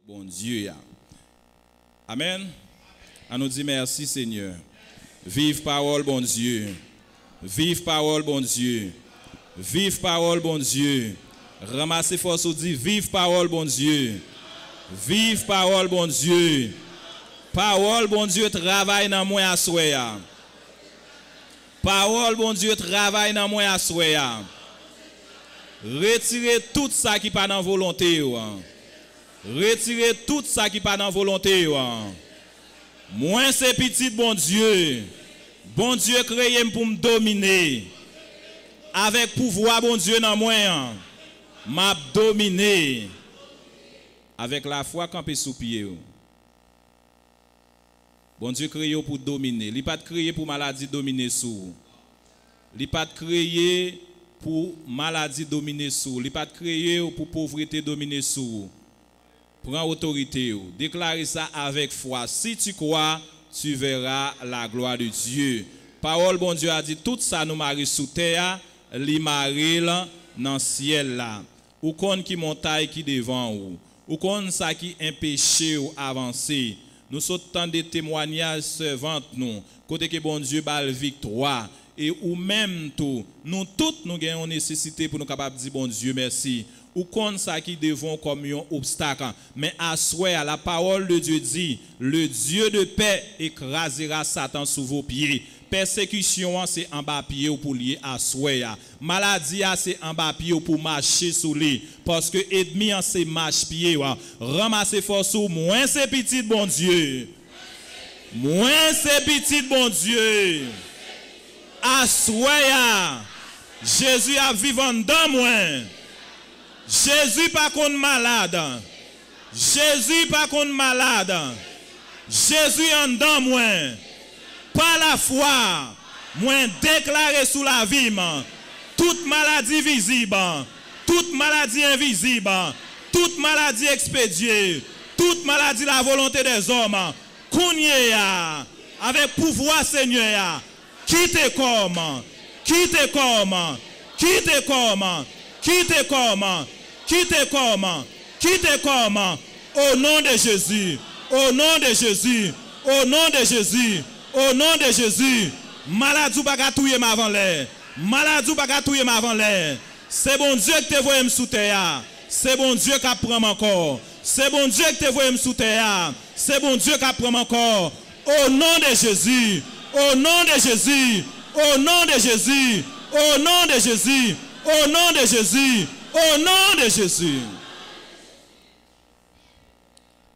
Bon Dieu. Amen. On nous dit merci Seigneur. Vive parole, bon Dieu. Vive parole, bon Dieu. Vive parole, bon Dieu. Ramassez force ou dit vive parole, bon Dieu. Vive parole, bon Dieu. Parole, bon Dieu, travaille dans moi à soya. Parole, bon Dieu, travaille dans moi à soya. Retirez tout ça qui pas dans volonté. Retirez tout ça qui pas dans volonté. Moi c'est petit, bon Dieu. Bon Dieu créé pour me dominer. Avec pouvoir, bon Dieu, dans moi. M'a dominé. Avec la foi campé sous pied. Bon Dieu créé pour dominer. Il n'est pas créé pour maladie dominer sous. Il n'est pas créé pour maladie dominer sous. Il n'est pas créé pour pauvreté dominer sous. Prends autorité. Déclare ça avec foi. Si tu crois, tu verras la gloire de Dieu. Parole, bon Dieu a dit, tout ça nous marie sous terre, li marie dans le ciel là. Ou kon qui montagne qui devant ou kon ça qui empêche ou avancer. Nous sommes des témoignages servants nous. Côté que bon Dieu bal victoire. Et ou même tout, nous toutes nous avons nécessité pour nous capables de dire bon Dieu merci. Ou kon ça qui devant comme un obstacle. Mais à souhait, la parole de Dieu dit, le Dieu de paix écrasera Satan sous vos pieds. Persécution, c'est en bas pied ou pour lier à souhait. Maladie, c'est en bas pied ou pour marcher sous lui. Parce que ennemi, c'est marche pied. Ramassez force ou moins c'est petit, bon Dieu. Moins c'est petit, bon Dieu. À souhait, Jésus a vivant dans moi. Jésus pas contre malade. Jésus pas contre malade. Jésus en dans moi. Par la foi, moi déclaré sous la vie, toute maladie visible, toute maladie invisible, toute maladie expédiée, toute maladie la volonté des hommes, Kounia, avec pouvoir Seigneur, quitte comme, quitte comme, quitte comme, quitte comme, quitte comme, quitte comme, au nom de Jésus, au nom de Jésus, au nom de Jésus. Au nom de Jésus, maladie pas touyer avant l'air. Maladie pas touyer avant l'air. C'est bon Dieu qui te voit sous terre. C'est bon Dieu qui prend mon corps. C'est bon Dieu qui te voit sous terre. C'est bon Dieu qui prend mon corps. Au nom de Jésus. Au nom de Jésus. Au nom de Jésus. Au nom de Jésus. Au nom de Jésus. Au nom de Jésus.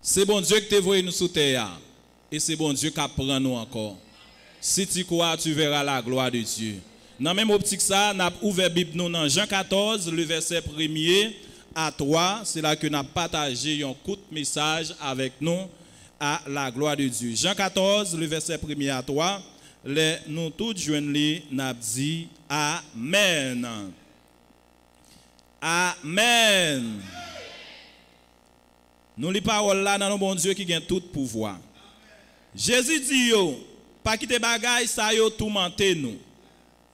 C'est bon Dieu qui te voit sous terre. Et c'est bon Dieu qui apprend nous encore. Si tu crois, tu verras la gloire de Dieu. Dans la même optique, ça, nous avons ouvert la Bible nous dans Jean 14, le verset 1er à 3. C'est là que nous avons partagé un court message avec nous à la gloire de Dieu. Jean 14, le verset 1er à 3. Nous tous joignent, nous avons dit Amen. Amen. Nous les paroles là dans le bon Dieu qui a tout pouvoir. Jésus dit yo, pas quitter bagaille ça yo tourmenter nous.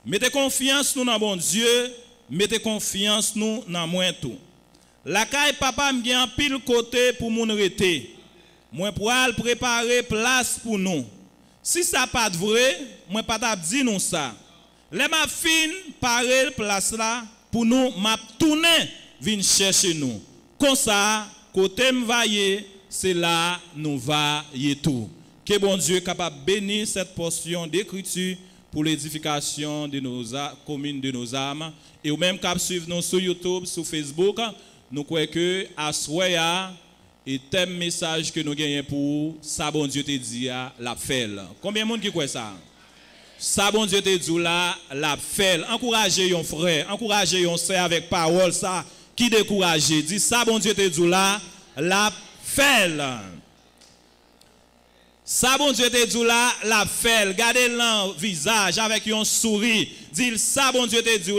Mettez confiance nous dans bon Dieu, mettez confiance nous dans moi tout. La caille papa me gen pile côté pour moun rete. Moi pour aller préparer place pour nous. Si ça pas vrai, moi pas t'a dit nous ça. Les m'a fin parer place là pour nous m'a tourner vinn chercher nous. Comme ça côté m'vailler, c'est là nous va y tout. Que bon Dieu est capable de bénir cette portion d'écriture pour l'édification de nos communes, de nos âmes. Et ou même cap suivre nous sur YouTube, sur Facebook, nous croyons que à soya et thème message que nous gagnons pour ça bon Dieu te dit la fait. Combien de monde qui croit ça? Ça bon Dieu te dit la fait. Encouragez un frère, encouragez un sœur avec parole ça qui décourage. Dit ça bon Dieu te dit la fait. Ça bon Dieu te dit la fait. Gardez le visage avec un sourire. Dit ça bon Dieu te dit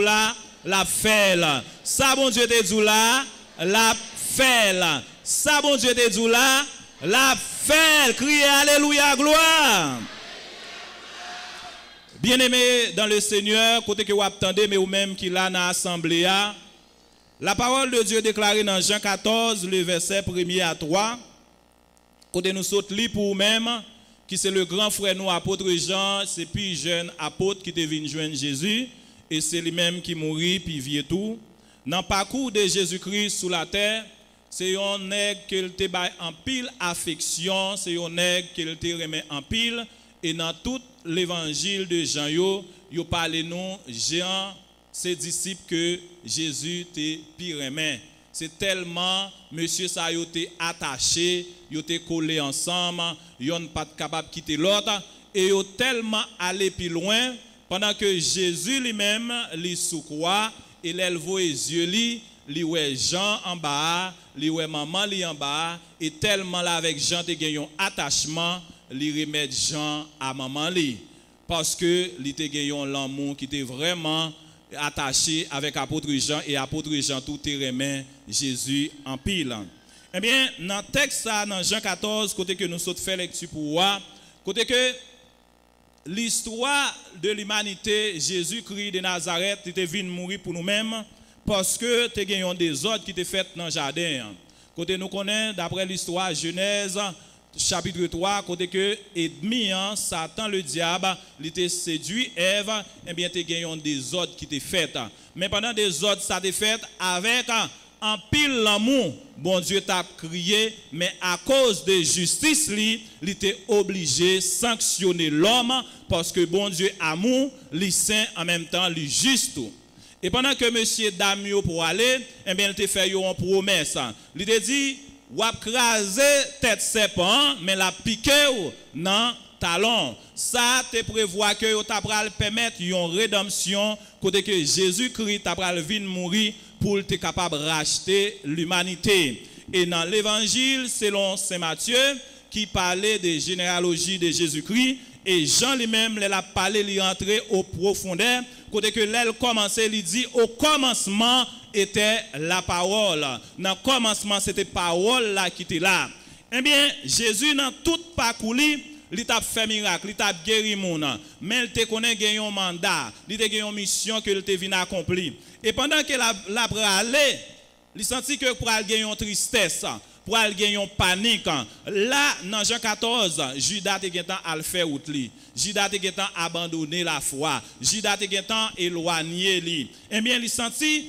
la fait. Ça bon Dieu te dit la fait. Ça bon Dieu te dit la fait. Criez alléluia gloire. Bien-aimé dans le Seigneur, côté que vous attendez mais ou même qui là dans l'assemblée, La parole de Dieu déclarée dans Jean 14, le verset 1er à 3. Côté nous saute li pour nous-mêmes, qui c'est le grand frère nous, apôtre Jean, c'est puis jeune apôtre qui est venu joindre Jésus, et c'est lui-même qui mourit, puis vit tout. Dans le parcours de Jésus-Christ sous la terre, c'est un nègre qu'il te baille en pile affection, c'est un nègre qu'il te remet en pile, et dans tout l'évangile de Jean, yo parle nous, Jean, ses disciples que Jésus te pire aimé. C'est tellement, monsieur, ça yo te attaché, yo te collé ensemble, yo n'ont pas capable de quitter l'autre, et yo tellement allé plus loin, pendant que Jésus lui-même, lui sous croix, il élève les yeux, li ouais Jean en bas, li ouais maman li en bas, et tellement là avec Jean te gagné un attachement, li remet Jean à maman li, parce que li te gagné l'amour qui était vraiment attaché avec apôtre Jean, et apôtre Jean tout te remet Jésus en pile. Eh bien, dans le texte ça, dans Jean 14, côté que nous sommes fait lecture pour voir, côté que l'histoire de l'humanité, Jésus-Christ de Nazareth, était venu mourir pour nous-mêmes, parce que tu as gagné des ordres qui étaient faits dans le jardin. Côté nous connaissons, d'après l'histoire Genèse, chapitre 3, côté que ennemi, Satan le diable, il était séduit Ève, et bien tu as gagné des ordres qui étaient faits. Mais pendant des ordres, ça a été fait avec en pile l'amour, bon Dieu t'a crié, mais à cause de justice, il était obligé de sanctionner l'homme, parce que bon Dieu amour, il saint en même temps, il juste. Et pendant que monsieur Damio pour aller, eh bien, il te fait une promesse. Il te dit, ou a crasé tête serpent, mais la piqué dans talon. Ça te prévoit que tu vas permettre une rédemption, côté que Jésus-Christ va venir mourir pour être capable de racheter l'humanité. Et dans l'évangile, selon Saint Matthieu, qui parlait des généalogies de Jésus-Christ, et Jean lui-même, il a parlé, il est entré au profondeur, côté que l'elle commençait, il dit, au commencement était la parole. Dans le commencement, c'était la parole là qui était là. Eh bien, Jésus, dans tout parcours, il t'a fait miracle, il t'a guéri les gens, mais il te connaît qu'il a un mandat, il a une mission qu'il te venu accomplir. Et pendant qu'il a allé, il sentit que pour aller gagner une tristesse, pour aller gagner une panique. Là, dans Jean 14, Judas a fait route. Judas a abandonné la foi. Judas a éloigné lui. Eh bien, il sentit,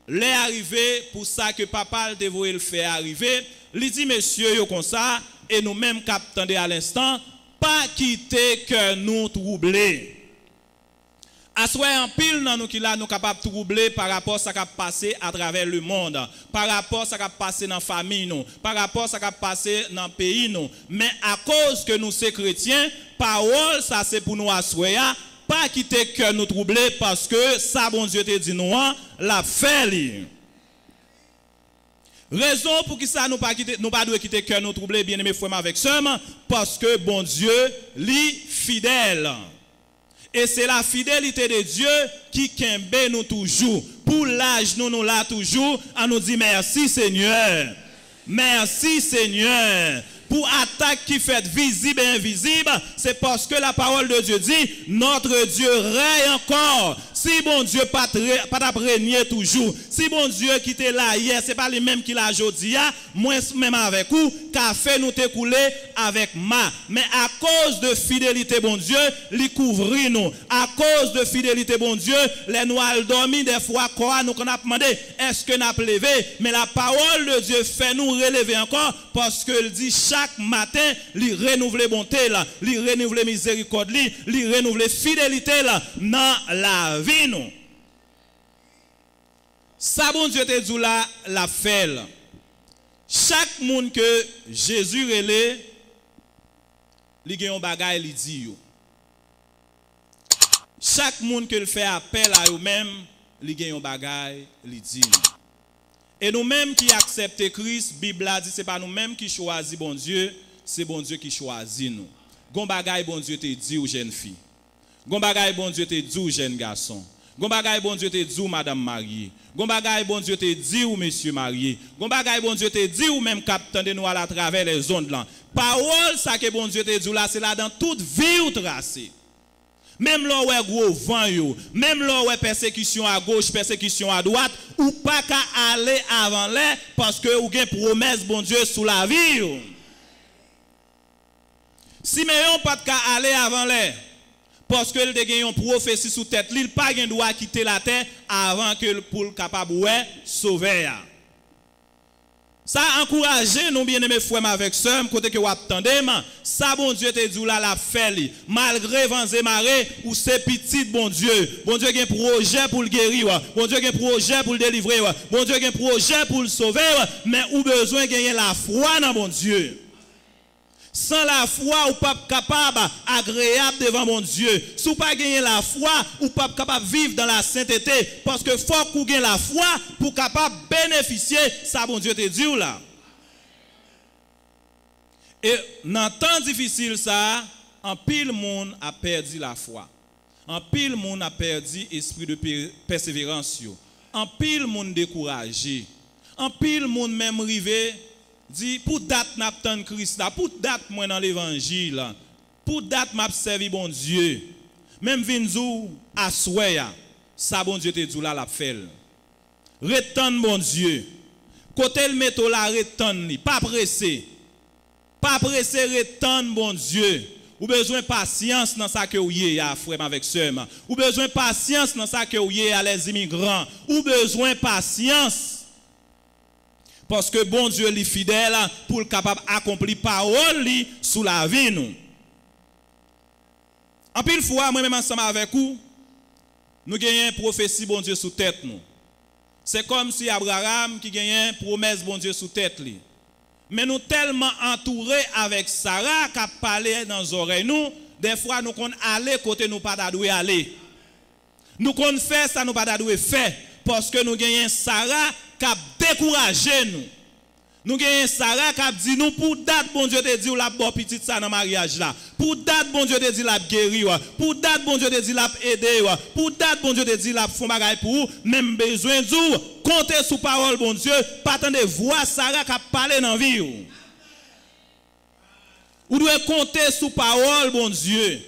il est arrivé pour ça que papa devait le faire arriver. Il dit, messieurs, comme ça, et nous-mêmes qui attendons à l'instant, pas quitter que nous troubler. Assoyer en pile dans nous qui là nous capable de troubler par rapport à ce qui a passé à travers le monde, par rapport à ce qui a passé dans la famille nous, par rapport à ce qui a passé dans le pays nous. Mais à cause que nous sommes chrétiens, parole ça c'est pour nous assoyer, pas quitter que nous troubler parce que ça bon Dieu te dit nous la fait. Raison pour qui ça nous pas quitter, nous pas doit quitter que nous troubler bien aimé frères avec seulement parce que bon Dieu lui fidèle. Et c'est la fidélité de Dieu qui kembe nous toujours. Pour l'âge, nous là toujours, à nous dire merci Seigneur. Merci Seigneur. Pour attaque qui fait visible et invisible, c'est parce que la parole de Dieu dit, notre Dieu règne encore. Si bon Dieu pas régner toujours, si bon Dieu qui était là hier, c'est pas les mêmes qui l'a aujourd'hui, moins même avec vous, qu'a fait nous t'écouler avec ma. Mais à cause de fidélité bon Dieu, il couvre nous. À cause de fidélité bon Dieu, les noirs dormi des fois quoi nous qu'on a demandé, est-ce que n'a levé? Mais la parole de Dieu fait nous relever encore parce qu'il dit chaque matin, il renouvelle bonté là, il renouvelle miséricorde, il renouvelle fidélité là dans la vie nous. Ça bon Dieu te dit là la fait. Chaque monde que Jésus relève, il gagne un bagage il dit yo. Chaque monde que il fait appel à eux-mêmes, il gagne un bagage il dit. Et nous-mêmes qui acceptons Christ, la Bible a dit, ce n'est pas nous-mêmes qui choisissons bon Dieu, c'est bon Dieu qui choisit nous. Gon bagay bon Dieu te dit aux jeunes filles. Gon bagay bon Dieu te dit aux jeunes garçons. Gon bagay bon Dieu te dit aux madame mariée. Gon bagay bon Dieu te dit aux messieurs mariés. Gon bagay bon Dieu te dit ou même capitaine de nous à travers les ondes là. Parole ça que bon Dieu te dit là, c'est là dans toute vie ou tracée. Même là où est gros vent yo, même là où est persécution à gauche, persécution à droite, ou pas qu'à aller avant l'air parce que ou gen promesse bon Dieu sous la vie yo. Simeon pas qu'à aller avant l'air parce que il te gen une prophétie sous tête, il pas gen droit quitter la terre avant que pour capable ouais sauver. Ça encourage nous bien aimés frères avec sœurs côté que vous attendez ça bon Dieu te dit là la fait malgré vents et marées ou c'est petit bon Dieu a un projet pour le guérir bon Dieu a un projet pour le délivrer bon Dieu a un projet pour le sauver mais ou besoin gagner la foi dans bon Dieu. Sans la foi, ou pas capable agréable devant mon Dieu. Si vous pas gagner la foi, ou pas capable vivre dans la sainteté parce que faut qu'on gagne la foi pour capable bénéficier ça bon Dieu te dit là. Et dans temps difficile ça, en pile monde a perdu la foi. En pile monde a perdu esprit de persévérance yo. En pile monde découragé. En pile monde même rivé dit pour date n'attend Christ là, pour date moi dans l'évangile, pour date m'a servi bon Dieu. Même vinzou à souhait ça bon Dieu te dit là la fait. Retendre bon Dieu. Côté le métaux là retendre pas pressé. Pas pressé retendre bon Dieu. Ou besoin patience dans ça que vous y a frère avec sœur. Ou besoin patience dans ça que vous y a les immigrants. Ou besoin patience. Parce que bon Dieu est fidèle pour le capable d'accomplir parole sous la vie nous. En pile fois, moi-même ensemble avec vous, nous gagnons une prophétie bon Dieu sous tête nous. C'est comme si Abraham qui gagnait une promesse bon Dieu sous tête lui. Mais nous tellement entourés avec Sarah qui a parlé dans nos oreilles nous, des fois nous qu'on aller côté nous pas d'adouer aller. Nous qu'on fait ça nous pas d'adouer faire parce que nous gagnons Sarah qui a découragé nous. Nous gagnons Sarah qui a dit nous pour date bon Dieu te dit la bon petite ça dans mariage là. Pour date bon Dieu te dit la guérir. Pour date bon Dieu te dit la aider. Pour date bon Dieu te dit la font bagaille pour même besoin de compter sur parole bon Dieu, pas attendre voir Sarah qui a parlé dans vie. Vous devez compter sur parole bon Dieu.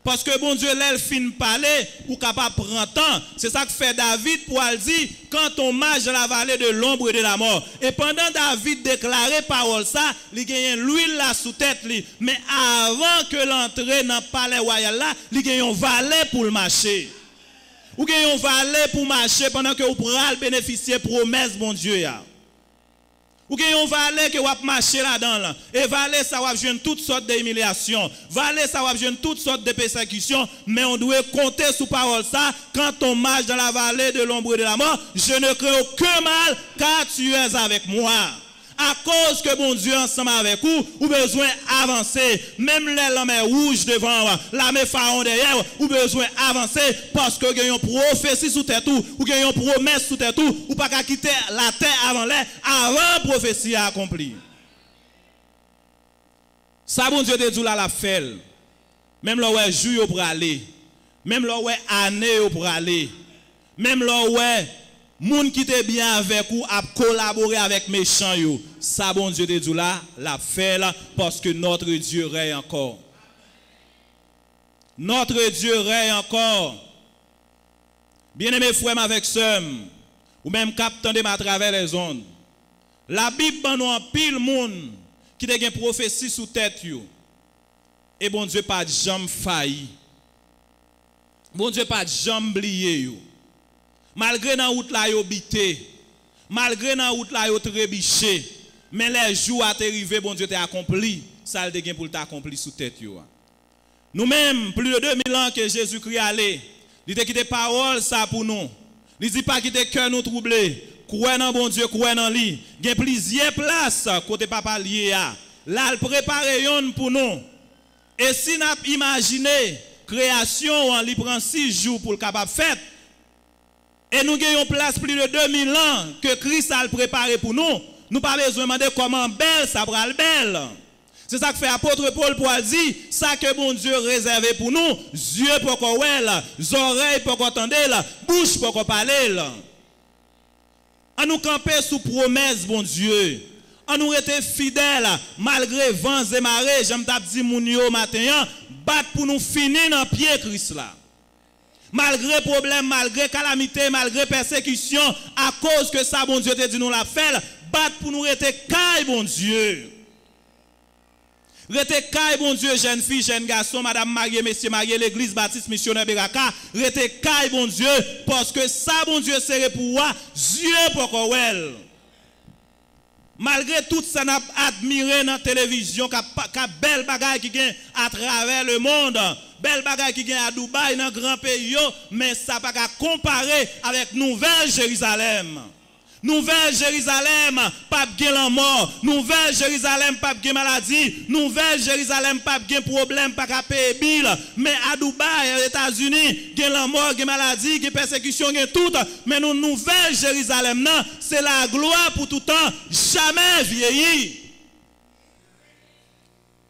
Parce que bon Dieu, l'elle fin parler, ou capable prendre temps. C'est ça que fait David pour aller dire, quand on marche dans la vallée de l'ombre et de la mort. Et pendant David déclarait parole ça, il gagne l'huile là sous tête li. Mais avant que l'entrée dans le palais royal là, il gagne un valet pour le marcher. Ou gagne un valet pour marcher pendant que vous pourrez bénéficier promesse bon Dieu ya. Ou gen yon valet que wap marcher là-dedans là. Et valet ça wap joindre toutes sortes d'humiliations. Valet ça wap joindre toutes sortes de persécutions, mais on doit compter sur parole ça quand on marche dans la vallée de l'ombre et de la mort, je ne crains aucun mal car tu es avec moi. À cause que bon Dieu ensemble avec vous, ou besoin avancer. Même les lames rouges devant, la main pharaon derrière, ou besoin avancer parce que vous avez une prophétie sous tête ou vous avez une promesse sous tête ou pas qu'à quitter la terre avant l'air, avant la prophétie à accomplir. Ça bon Dieu te dit là la fait. Même là où est jour pour aller, même là où est année pour aller, même là où est moun qui te bien avec ou a collaborer avec méchant yo. Ça bon Dieu te dit là, la fait là parce que notre Dieu règne encore. Notre Dieu règne encore. Bien-aimés frères avec sœurs, ou même captant de à travers les ondes. La Bible nous en pile monde qui te gen prophétie sous tête yo. Et bon Dieu pas jamais failli. Bon Dieu pas jamais oublié yo. Malgré dans route là yo bité, malgré dans route là yo trébiché, mais les jours à arrivé bon Dieu t'a accompli, ça le gain pour t'accomplir sous tête yo. Nous-mêmes plus de 2000 ans que Jésus-Christ allé, il t'a quitté parole ça pour nous. Il dit pas quitter cœur nous troublé, croire dans bon Dieu, croire dans lui. Gen plusieurs places côté papa lié a. Là il prépare yon pour nous. Et si n'a imaginé création, il prend 6 jours pour le capable faire. Et nous gagnons place plus de 2000 ans que Christ a préparé pour nous. Nous pas besoin de demander comment belle ça va le belle. C'est ça que fait apôtre Paul pour dire ça que bon Dieu réservé pour nous, yeux pour qu'on voit, oreilles pour qu'on entende, bouche pour qu'on parle. On nous camper sous promesse bon Dieu. On nous était fidèles malgré vents et marées. J'aime t'a dit moun yo matin, battre pour nous finir dans pied Christ là. Malgré problème, malgré calamité, malgré persécution, à cause que ça, bon Dieu te dit nous la fait, battre pour nous rester caille, bon Dieu. Rester caille, bon Dieu, jeune fille, jeune garçon, madame mariée, messieurs mariés, l'église baptiste missionnaire Beraka, rester caille, bon Dieu, parce que ça, bon Dieu, c'est pour moi, Dieu pour qu'on malgré tout ça, n'a admiré dans la télévision, qu'a belle bagaille qui gagne à travers le monde, belle bagaille qui gagne à Dubaï, dans grand pays, mais ça pas qu'à comparer avec Nouvelle Jérusalem. Nouvelle Jérusalem, pas de la mort. Nouvelle Jérusalem, pas de maladie. Nouvelle Jérusalem, pas de problème, pas de payer bill. Mais à Dubaï, aux États-Unis, il y a la mort, il y a maladie, il y a persécution, il y a tout. Mais nous, Nouvelle Jérusalem, c'est la gloire pour tout temps, jamais vieilli.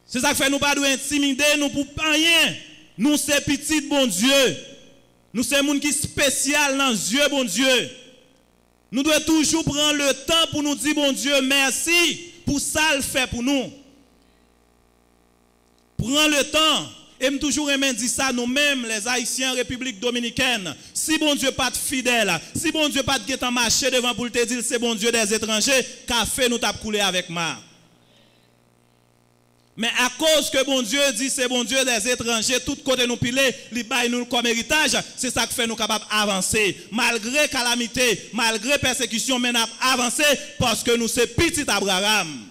C'est ça que fait nous pas intimider, nous pour rien. Nous, c'est petit bon Dieu. Nous, c'est monde qui spécial dans Dieu, bon Dieu. Nous devons toujours prendre le temps pour nous dire, bon Dieu, merci pour ça le fait pour nous. Prends le temps. Et me toujours aimé dire ça nous-mêmes, les Haïtiens, République Dominicaine. Si bon Dieu pas de fidèle, si bon Dieu pas de guettant marché devant pour te dire c'est bon Dieu des étrangers, qu'a fait nous t'a coulé avec moi. Mais à cause que bon Dieu dit c'est bon Dieu des étrangers, tout côté nous piler, li bail nous comme héritage, c'est ça qui fait nous capables d'avancer. Malgré calamité, malgré persécution, mais nous avancer parce que nous c'est petit Abraham.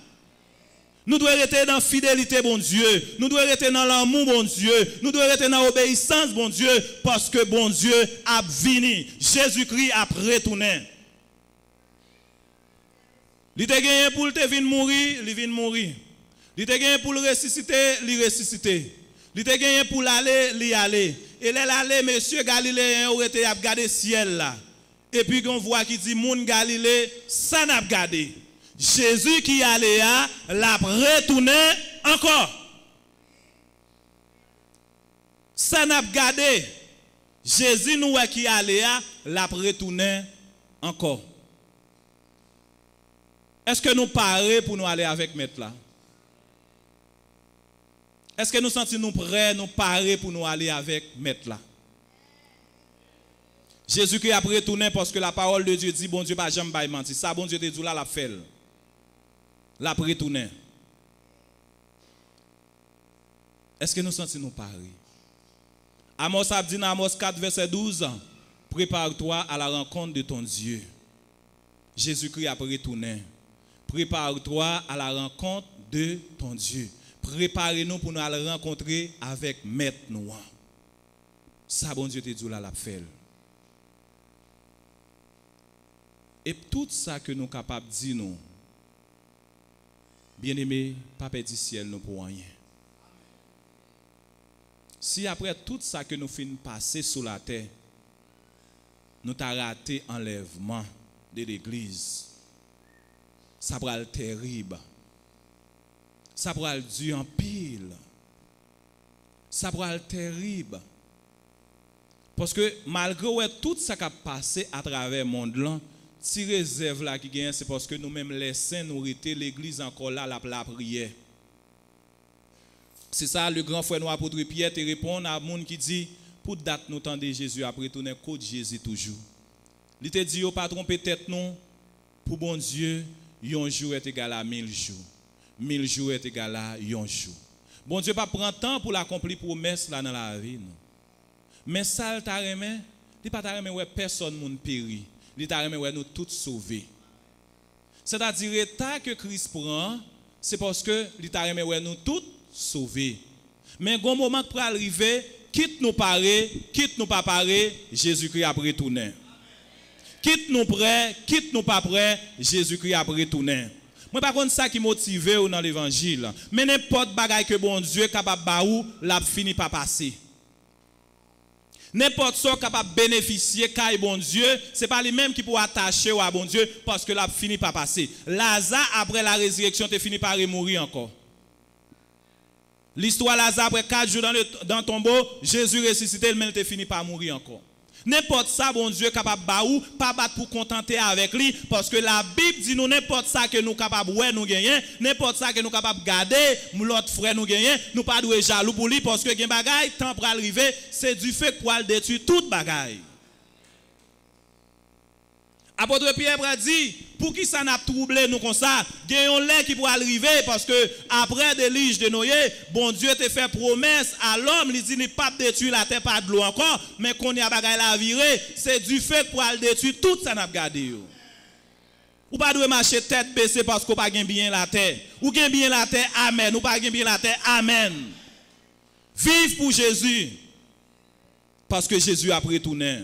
Nous devons rester dans la fidélité, bon Dieu. Nous devons rester dans l'amour, bon Dieu. Nous devons rester dans l'obéissance, bon Dieu, parce que bon Dieu a venu. Jésus-Christ a retourné. Il te gagné pour te venir mourir, il vient mourir. Il te gagné pour le ressusciter, il ressusciter. Il te gagné pour l'aller, il aller. Et l'aller, monsieur Galiléen, aurait été à regarder le ciel là. Et puis on voit qui dit, moun Galilée, ça n'a pas regardé. Jésus qui allait à, l'a retourné encore. Ça n'a pas regardé. Jésus nous qui allait à, l'a retourné encore. Est-ce que nous parons pour nous aller avec maître là? Est-ce que nous sentons nous prêts, nous parer pour nous aller avec maître là? Jésus-Christ a retourné parce que la parole de Dieu dit, bon Dieu, pas jamais menti. Ça, bon Dieu te dit là, la fait. La retourné. Est-ce que nous sentons nous parer? Amos a dit dans Amos 4, verset 12, prépare-toi à la rencontre de ton Dieu. Jésus-Christ a retourné. Prépare-toi à la rencontre de ton Dieu. Préparez-nous pour nous aller rencontrer avec Maître Noir. Ça, bon Dieu te dit là, la fait. Et tout ça que nous sommes capables de dire, nous, bien aimé, Papa du ciel, nous pour rien. Si après tout ça que nous finissons passer sur la terre, nous avons raté l'enlèvement de l'église, ça va être terrible. Ça va être dur en pile. Ça va être terrible. Parce que malgré tout ça qui a passé à travers le monde, là, si réserve là qui gagne, c'est parce que nous-mêmes les saints nous étions l'église encore là, la prière. C'est ça le grand frère nous apôtre Pierre te répond à monde qui dit pour date nous tendez Jésus après tourner côté Jésus toujours. Il te dit au patron peut-être non pour bon Dieu, un jour est égal à 1000 jours. 1000 jours est égal à un jour. Bon Dieu pas prend temps pour l'accomplir promesse là dans la vie. Non. Mais ça il t'a remis, il pas t'a remis ouais personne moun péri. Il t'a remis ouais nous tous sauvés. C'est-à-dire l'état que Christ prend, c'est parce que il t'a remis ouais nous tous sauvés. Mais un moment pour arriver, quitte nous parer, quitte nous pas parer, Jésus-Christ a retourné. Quitte nous prêt, quitte nous pas prêt, Jésus-Christ a retourné. Moi par contre ça qui motive dans l'évangile, mais n'importe bagaille que bon Dieu capable baou, l'a fini pas passer. N'importe ce capable bénéficier car bon Dieu, c'est pas lui-même qui peut attacher à bon Dieu parce que l'a fini pas passer. Lazare après la résurrection t'es fini par mourir encore. L'histoire Lazare après 4 jours dans le tombeau, Jésus ressuscité, mais il t'es fini par mourir encore. N'importe ça, bon Dieu, capable de pas battre pour contenter avec lui, parce que la Bible dit nous n'importe ça que nous capable ouais nous gagner, n'importe ça que nous capable garder, l'autre frère nous gagner, nous pas doué jaloux pour lui, parce que gen bagay temps pour arriver, c'est du fait pour aller détruire toute bagay. Apôtre Pierre a dit, pour qui ça n'a troublé nous comme ça, gagnons l'air qui pourra arriver parce que après déluge de Noé, bon Dieu te fait promesse à l'homme, il dit il pas détruire la terre pas de l'eau encore, mais qu'on y a bagaille la virer, c'est du fait pour aller détruire tout ça n'a gardé. Ou pas doit marcher tête baissée parce qu'on pas gain bien la terre. Ou gain bien la terre, amen. Ou pas gain bien la terre, amen. Vive pour Jésus. Parce que Jésus a retourné.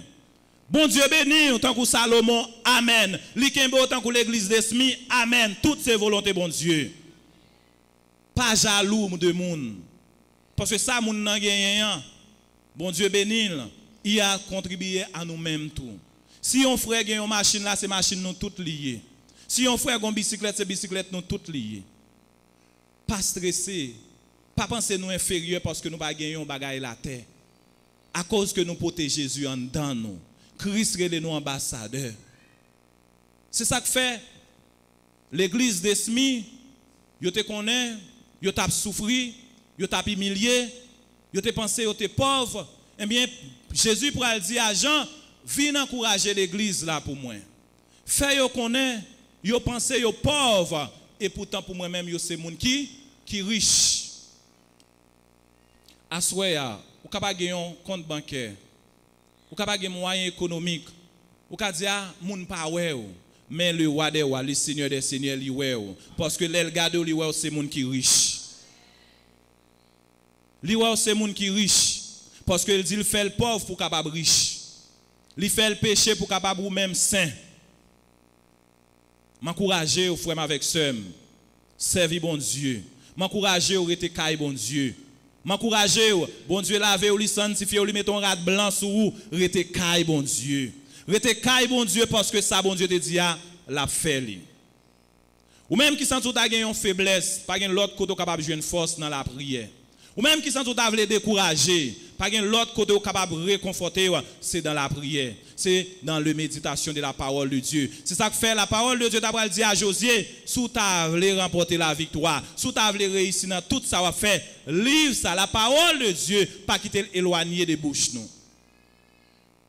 Bon Dieu béni, autant que Salomon, amen. Likembe autant que l'église d'Esmi, amen. Toutes ces volontés, bon Dieu. Pas jaloux de monde. Parce que ça, moun nan gen bon Dieu béni, il a contribué à nous-mêmes tout. Si on frère gen une machine là, c'est machine nous toutes liées. Si on frère gen une bicyclette, c'est bicyclette nous toutes liées. Pas stressé, pas penser nous inférieurs parce que nous pas gagnons bagaille la terre. À cause que nous portons Jésus en dedans nous. Christ est nous ambassadeurs. C'est ça que fait l'église d'Esmi, yo te connaît, yo t'a souffri, yo t'a humilié, yo te pensé yo te pauvre. Eh bien, Jésus pourra dire à Jean, viens encourager l'église là pour moi. Fait yo connaît, yo pensé yo pauvre et pourtant pour moi-même yo c'est moun qui riche. Assoya, ou capable gagner un compte bancaire. Ou capable gagner moyen économique. Ou capable dire moun pa wè mais le roi des rois, le seigneur des seigneurs li wè parce que l'el gade li wè c'est moun qui riche. Li wè c'est moun qui riche parce que il dit il fait le pauvre pour capable riche. Il fait le péché pour capable ou même saint. M'encourager au frère avec sœur, servir bon Dieu. M'encourager au rete caille bon Dieu. M'encourager, bon Dieu laver ou li sanctifier ou li mettre un rat blanc sur ou, rete caille bon Dieu. Rete caille bon Dieu parce que ça bon Dieu te dit la fait li. Ou même qui sent tout a gagné une faiblesse, pas gen l'autre côté capable jouer une force dans la prière. Ou même qui sent tout a vle décourager, pas gen l'autre côté capable réconforter, c'est dans la prière. C'est dans la méditation de la parole de Dieu. C'est ça que fait la parole de Dieu. T'as dit à Josué, sous ta voulu remporter la victoire, sous ta voulu réussir dans tout ça va faire, livre ça, la parole de Dieu, pas quitter éloigné des bouches nous.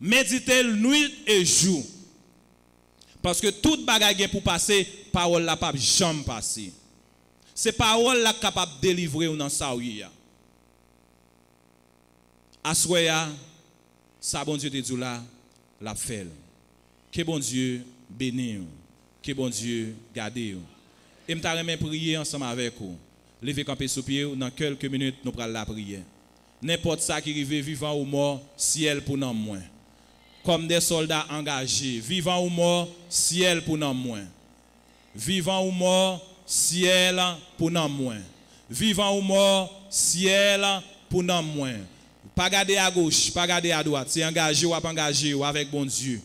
Méditez nuit et jour. Parce que toute bagaille pour passer, parole la pas jamais passer. C'est parole la capable de délivrer ou dans ça oui. Assoya, ça bon Dieu te dit là. La fait. Que bon Dieu bénisse. Que bon Dieu garde. Et je vais prier ensemble avec vous. Levez camper sous pied. Dans quelques minutes, nous prenons la prière. N'importe ça qui arrive, vivant ou mort, ciel pour nous moins. Comme des soldats engagés. Vivant ou mort, ciel pour nous moins. Vivant ou mort, ciel pour nous moins. Vivant ou mort, ciel pour nous moins. Pas garder à gauche, pas garder à droite. C'est engagé ou pas engagé avec bon Dieu.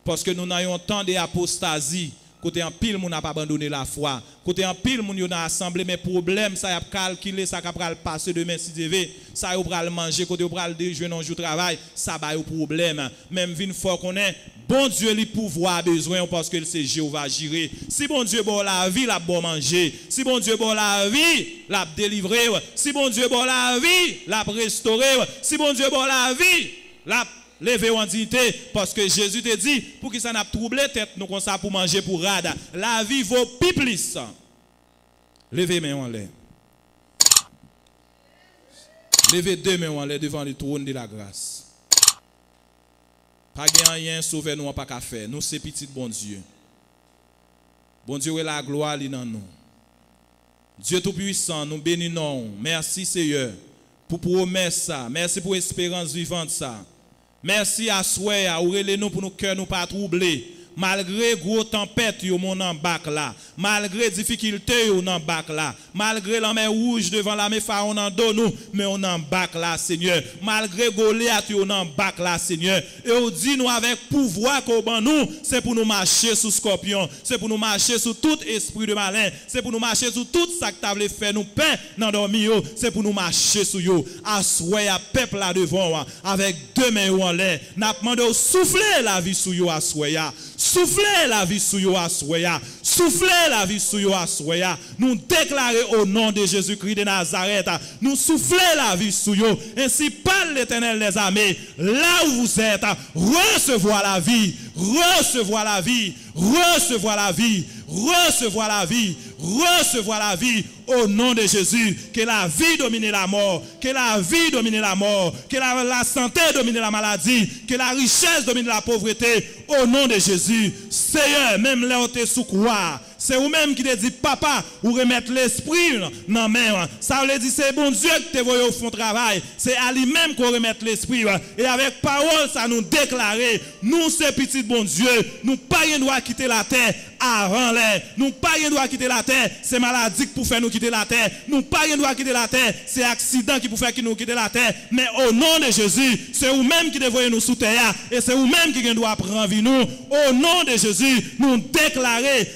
Parce que nous avons un temps d'apostasie. Côté en pile, nous n'a pas abandonné la foi. Côté en pile, nous avons assemblé mes problèmes. Ça a calculé, ça a passer demain si Dieu veut. Ça a le manger, côté a le déjeuner, un jour travail. Ça a un problème. Même une fois qu'on est, bon Dieu, lui pouvoir besoin parce que c'est Jéhovah gérer. Si bon Dieu bon la vie, la bon manger. Si bon Dieu bon la vie, la délivrer. Si bon Dieu bon la vie, la restaurer. Si bon Dieu bon la vie, la lever en dignité, parce que Jésus te dit, pour que ça n'a troublé tête, nous comme ça pour manger pour rada. La vie vaut plus. Levez mes mains en l'air. Levez deux mains en l'air devant le trône de la grâce. Pas rien sauver nous pas qu'à faire. Nous c'est petit bon Dieu. Bon Dieu est la gloire dans nous. Dieu tout puissant, nous bénissons. Merci Seigneur pour promesse ça. Merci pour espérance vivante ça. Merci à souhait, à nous pour nos cœurs nous pas troubler. malgré gros tempête yo mon en bac là, malgré difficulté yo en bac là, malgré la mer rouge devant la mer pharaon en dos nous, mais on en bac là Seigneur, malgré Goliath yo en bac là Seigneur, et on dit nous avec pouvoir qu'on ban nous, c'est pour nous marcher sous scorpion, c'est pour nous marcher sous tout esprit de malin, c'est pour nous marcher sous tout ça que t'avais fait nous pain dans dormir, c'est pour nous marcher sous yo, assoyer à peuple là devant avec deux mains en l'air, n'a demandé souffler la vie sous yo assoyer, souffler la vie sous yo assoyer, souffler la vie sous yo assoyer, nous déclarer au nom de Jésus-Christ de Nazareth, nous souffler la vie sous yo, ainsi parle l'Éternel des armées, là où vous êtes, recevoir la vie, recevoir la vie, recevoir la vie, recevoir la vie, recevoir la vie au nom de Jésus. Que la vie domine la mort, que la vie domine la mort, que la santé domine la maladie, que la richesse domine la pauvreté au nom de Jésus. Seigneur, même là où tu es sous quoi, c'est vous-même qui te dit papa, ou remettre l'esprit dans la main. Ça veut dire c'est bon Dieu qui te voyé au fond travail. C'est à lui-même qu'on remet l'esprit. Et avec parole, ça nous déclarer, nous c'est petit bon Dieu, nous pas droit quitter la terre avant l'air. Nous pas droit quitter la terre, c'est maladie qui pour faire nous quitter la terre. Nous pas droit quitter la terre, c'est accident qui pour faire nous quitter la terre. Mais au nom de Jésus, c'est vous-même qui devez nous sous terre et c'est vous-même qui doit prendre vie nous. Au nom de Jésus, nous déclarer